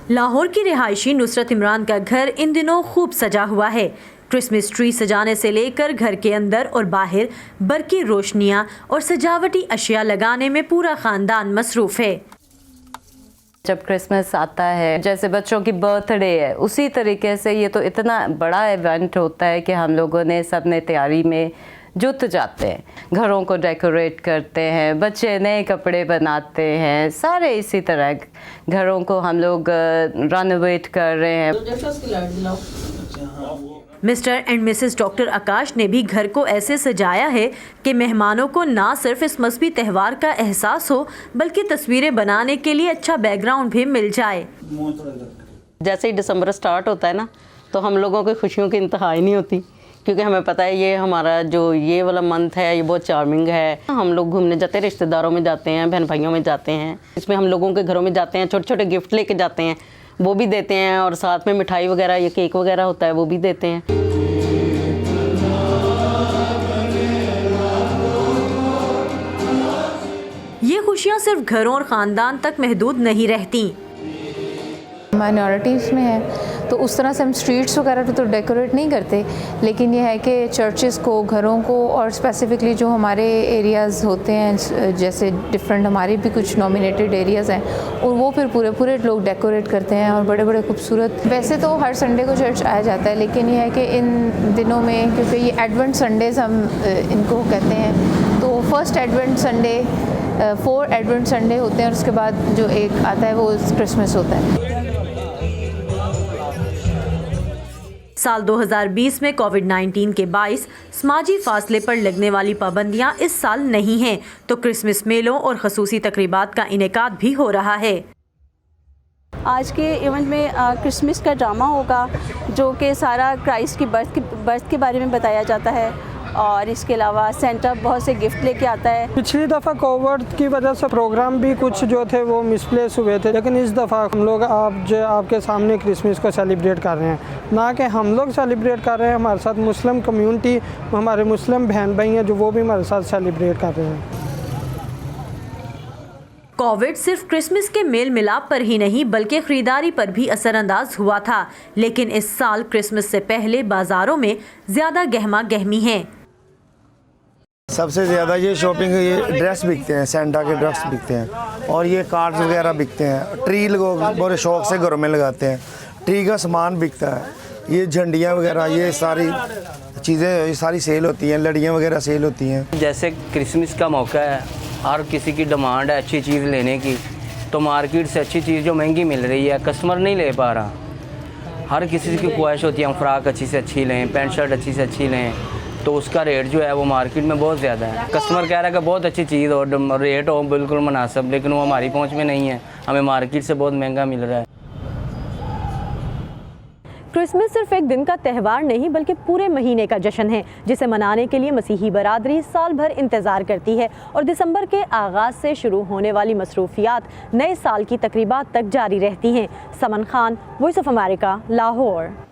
लाहौर की रिहायशी नुसरत इमरान का घर इन दिनों खूब सजा हुआ है। क्रिसमस ट्री सजाने से लेकर घर के अंदर और बाहर बरकी रोशनियां और सजावटी अशिया लगाने में पूरा खानदान मसरूफ है। जब क्रिसमस आता है, जैसे बच्चों की बर्थडे है, उसी तरीके से ये तो इतना बड़ा इवेंट होता है कि हम लोगों ने सबने तैयारी में जुट जाते हैं, घरों को डेकोरेट करते हैं, बच्चे नए कपड़े बनाते हैं, सारे इसी तरह घरों को हम लोग रेनोवेट कर रहे हैं। मिस्टर एंड मिसेस डॉक्टर आकाश ने भी घर को ऐसे सजाया है कि मेहमानों को ना सिर्फ इस मजहबी त्यौहार का एहसास हो बल्कि तस्वीरें बनाने के लिए अच्छा बैकग्राउंड भी मिल जाए। जैसे ही दिसंबर स्टार्ट होता है ना, तो हम लोगों की खुशियों की इंतहा ही नहीं होती, क्योंकि हमें पता है ये हमारा जो ये वाला मंथ है ये बहुत चार्मिंग है। हम लोग घूमने जाते हैं, रिश्तेदारों में जाते हैं, बहन भाइयों में जाते हैं, इसमें हम लोगों के घरों में जाते हैं, छोटे छोटे गिफ्ट लेके जाते हैं, वो भी देते हैं, और साथ में मिठाई वगैरह या केक वगैरह होता है वो भी देते हैं। ये खुशियाँ सिर्फ घरों और ख़ानदान तक महदूद नहीं रहती। माइनॉरिटीज़ में है तो उस तरह से हम स्ट्रीट्स वगैरह तो डेकोरेट नहीं करते, लेकिन यह है कि चर्चेस को, घरों को, और स्पेसिफिकली जो हमारे एरियाज़ होते हैं, जैसे डिफरेंट हमारे भी कुछ नॉमिनेटेड एरियाज़ हैं, और वो फिर पूरे लोग डेकोरेट करते हैं और बड़े बड़े खूबसूरत। वैसे तो हर संडे को चर्च आया जाता है, लेकिन यह है कि इन दिनों में, क्योंकि ये एडवेंट संडेज़ हम इनको कहते हैं, तो first advent Sunday, 4 advent Sunday होते हैं, और उसके बाद जो एक आता है वो क्रिसमस होता है। साल 2020 में कोविड-19 के बाइस समाजी फासले पर लगने वाली पाबंदियां इस साल नहीं हैं, तो क्रिसमस मेलों और खसूसी तकरीबात का इनेकाद भी हो रहा है। आज के इवेंट में क्रिसमस का ड्रामा होगा, जो कि सारा क्राइस्ट की बर्थ के बारे में बताया जाता है, और इसके अलावा सेंटा बहुत से गिफ्ट लेके आता है। पिछली दफ़ा कोविड की वजह से प्रोग्राम भी कुछ जो थे वो मिसप्लेस हुए थे, लेकिन इस दफ़ा हम लोग आपके सामने क्रिसमस को सेलिब्रेट कर रहे हैं, ना कि हम लोग सेलिब्रेट कर रहे हैं, हमारे साथ मुस्लिम कम्युनिटी, हमारे मुस्लिम बहन भाई हैं जो वो भी हमारे साथ सेलिब्रेट कर रहे हैं। कोविड सिर्फ क्रिसमस के मेल मिलाप पर ही नहीं बल्कि ख़रीदारी पर भी असरअंदाज हुआ था, लेकिन इस साल क्रिसमस से पहले बाज़ारों में ज़्यादा गहमा गहमी है। सबसे ज़्यादा ये शॉपिंग, ये ड्रेस बिकते हैं, सेंटा के ड्रेस बिकते हैं, और ये कार्ड्स वगैरह बिकते हैं। ट्री लोग बड़े शौक से घरों में लगाते हैं, ट्री का सामान बिकता है, ये झंडियाँ वगैरह, ये सारी चीज़ें, ये सारी सेल होती हैं, लड़ियाँ वगैरह सेल होती हैं। जैसे क्रिसमस का मौका है, हर किसी की डिमांड है अच्छी चीज़ लेने की, तो मार्केट से अच्छी चीज़ जो महंगी मिल रही है कस्टमर नहीं ले पा रहा। हर किसी की ख्वाहिश होती है हम फ्रॉक अच्छी से अच्छी लें, पैंट शर्ट अच्छी से अच्छी लें, तो उसका रेट जो है वो मार्केट में बहुत ज़्यादा है। कस्टमर कह रहा है कि बहुत अच्छी चीज़ हो, रेट हो बिल्कुल मुनासिब, लेकिन वो हमारी पहुंच में नहीं है, हमें मार्केट से बहुत महंगा मिल रहा है। क्रिसमस सिर्फ एक दिन का त्यौहार नहीं बल्कि पूरे महीने का जश्न है, जिसे मनाने के लिए मसीही बरादरी साल भर इंतज़ार करती है, और दिसंबर के आगाज़ से शुरू होने वाली मसरूफियात नए साल की तकरीबात तक जारी रहती हैं। Saman Khan, Voice of America, Lahore.